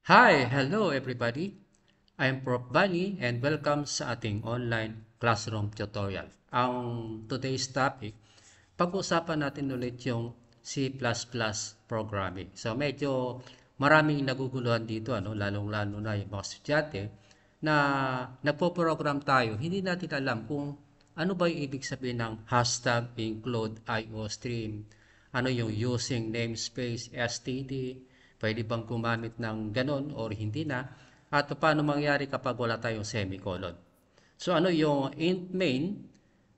Hi, hello everybody. I'm Prof. Bani and welcome sa ating online classroom tutorial. Ang today's topic, pag-usapan natin ulit yung C++ programming. So medyo maraming naguguluhan dito, lalong-lalo na yung mga estudyante na nagpo-program tayo, hindi natin alam kung ano ba yung ibig sabihin ng hashtag include IOStream, ano yung using namespace std, pwede bang gumamit ng ganon or hindi na, at paano mangyari kapag wala tayong semicolon. So ano yung int main,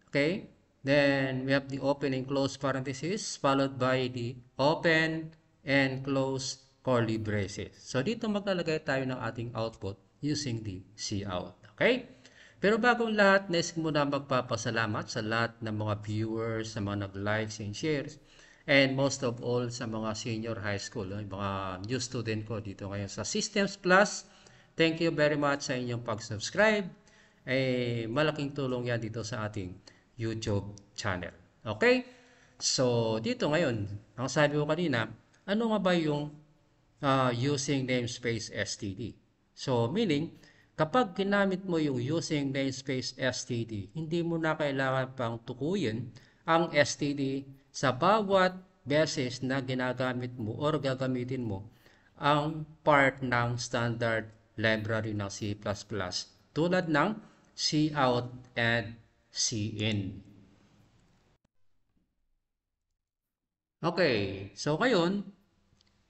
okay? Then we have the open and close parenthesis followed by the open and close curly braces. So dito maglalagay tayo ng ating output using the cout. Okay? Pero bagong lahat, nais ko muna magpapasalamat sa lahat ng mga viewers, sa mga nag-likes and shares, and most of all sa mga senior high school, yung mga new student ko dito ngayon sa Systems Plus. Thank you very much sa inyong pag-subscribe. Malaking tulong yan dito sa ating YouTube channel. Okay? So, dito ngayon, ang sabi ko kanina, ano nga ba yung using namespace std? So, meaning, kapag ginamit mo yung using namespace std, hindi mo na kailangan pang tukuyin ang std sa bawat beses na ginagamit mo or gagamitin mo ang part ng standard library ng C++ tulad ng cout and cin. Okay, so ngayon,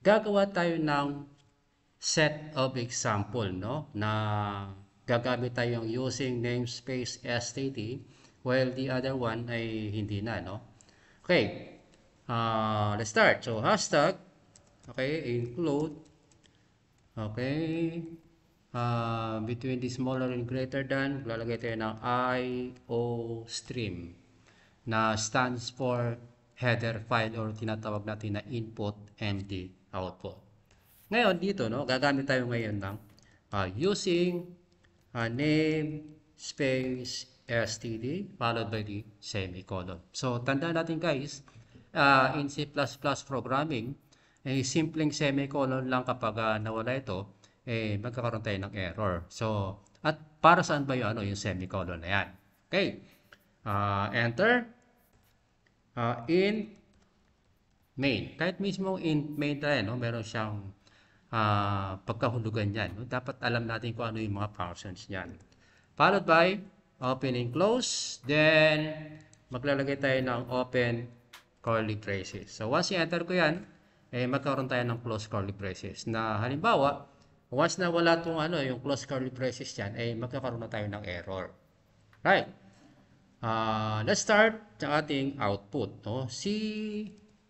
gagawa tayo ng set of example, no? Na gagamit tayong using namespace std while the other one ay hindi na, no? Okay, let's start. So, hashtag, okay, include, okay, between the smaller and greater than, lalagay tayo ng IOStream na stands for header file or tinatawag natin na input and the output. Ngayon dito, no, gagamit tayo ngayon ng using name space std followed by the semicolon. So, tandaan natin guys, in C++ programming, simpleng semicolon lang kapag nawala ito, magkakaroon tayo ng error. So, at para saan ba yung semicolon na yan? Okay. Enter. In main. Kahit mismo in main tayo, no, meron siyang pagkahulugan yan. No? Dapat alam natin kung ano yung mga functions yan. Followed by open and close. Then, maglalagay tayo ng open curly braces. So, once i-enter ko yan, magkaroon tayo ng close curly braces. Na halimbawa, once na wala itong yung close curly braces yan, magkakaroon na tayo ng error. Right? Let's start sa ating output. No?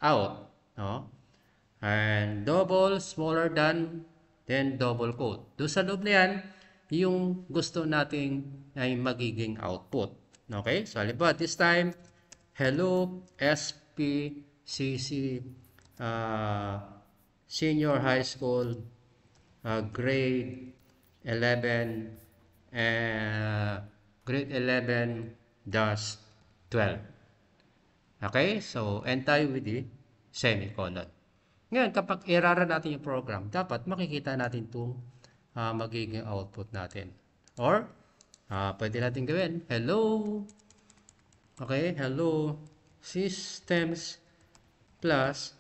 Cout. No? And double, smaller than, then double quote. Doon sa loob na yan, yung gusto nating ay magiging output. Okay? So, halimbawa, this time, hello, SPCC, Senior High School, grade 11, grade 11-12. Okay? So, end tayo with the semicolon. Ngayon, kapag i-run natin yung program, dapat makikita natin itong magiging output natin. Or, pwede natin gawin, hello, okay, hello, systems plus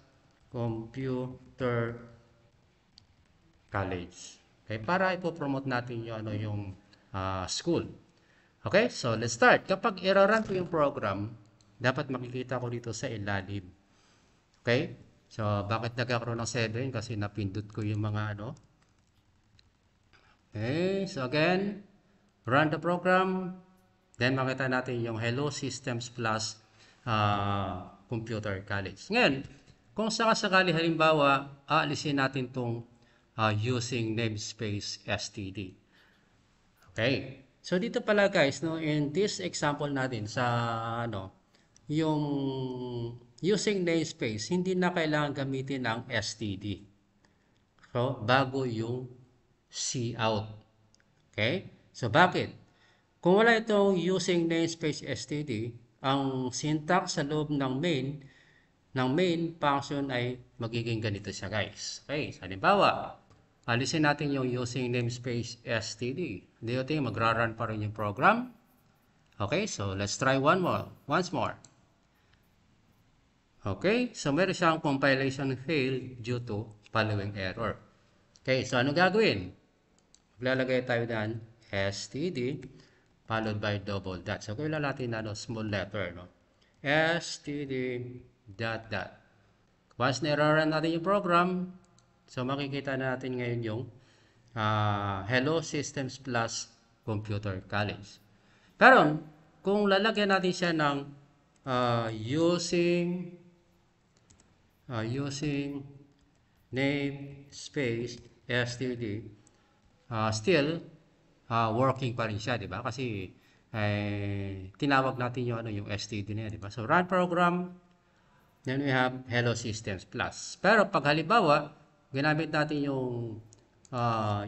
computer college. Okay, para ipopromote natin yung school. Okay, so let's start. Kapag i-run ko yung program, dapat makikita ko dito sa ilalim. Okay? So, bakit nagkakaroon ng 7? Kasi napindot ko yung mga Okay, so again, run the program. Then, makita natin yung Hello Systems plus Computer College. Ngayon, kung sakasakali halimbawa, aalisin natin itong using namespace std. Okay. So, dito pala guys, no, in this example natin sa yung using namespace, hindi na kailangan gamitin ang std. So, bago yung cout. Okay? So, bakit? Kung wala itong using namespace std, ang syntax sa loob ng main function ay magiging ganito siya guys. Okay? So, halimbawa, alisin natin yung using namespace std. Do you think magra-run pa rin yung program? Okay, so let's try once more. Okay, so meron siyang compilation failed due to following error. Okay, so ano gagawin? Lalagay tayo dyan, std, followed by double dot. So, kailangan natin na small letter, no? std, dot, dot. Once na-run natin yung program, so makikita natin ngayon yung Hello Systems Plus Computer College. Pero, kung lalagyan natin siya ng using namespace std, still working pa rin siya, di ba? Kasi tinawag natin yung std na yan, di ba? So run program, then we have Hello Systems Plus. Pero pag halimbawa ginamit natin yung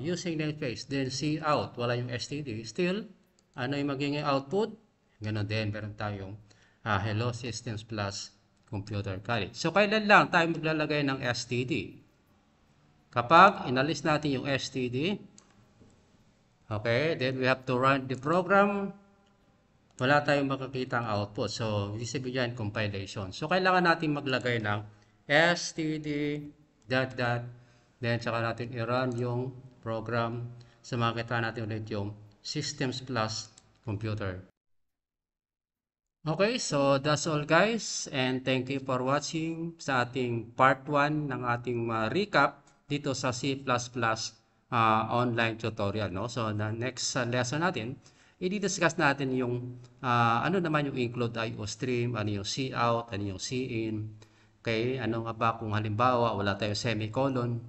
using namespace, then cout, wala yung std, still ano yung magiging output? Ganon din, meron tayong Hello Systems Plus Computer College. So, kailan lang tayo maglalagay ng std? Kapag inalis natin yung std, okay, then we have to run the program, wala tayong makakita ang output. So, ibig sabihin compilation. So, kailangan natin maglagay ng std, dot, dot, then saka natin i-run yung program. So, makikita natin ulit yung Systems Plus Computer. Okay, so that's all guys, and thank you for watching sa ating part 1 ng ating recap dito sa C++ online tutorial, no? So the next lesson natin, i-discuss natin yung ano naman yung include IO stream, ano yung cout, ano yung cin, okay, ano nga ba kung halimbawa wala tayong semicolon,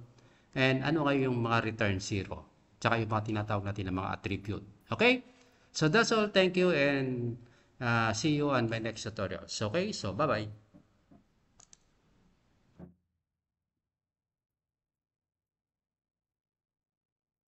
and ano nga yung mga return 0, tsaka yung mga tinatawag natin ng mga attribute. Okay, so that's all, thank you, and see you on my next tutorials. Okay, so bye bye.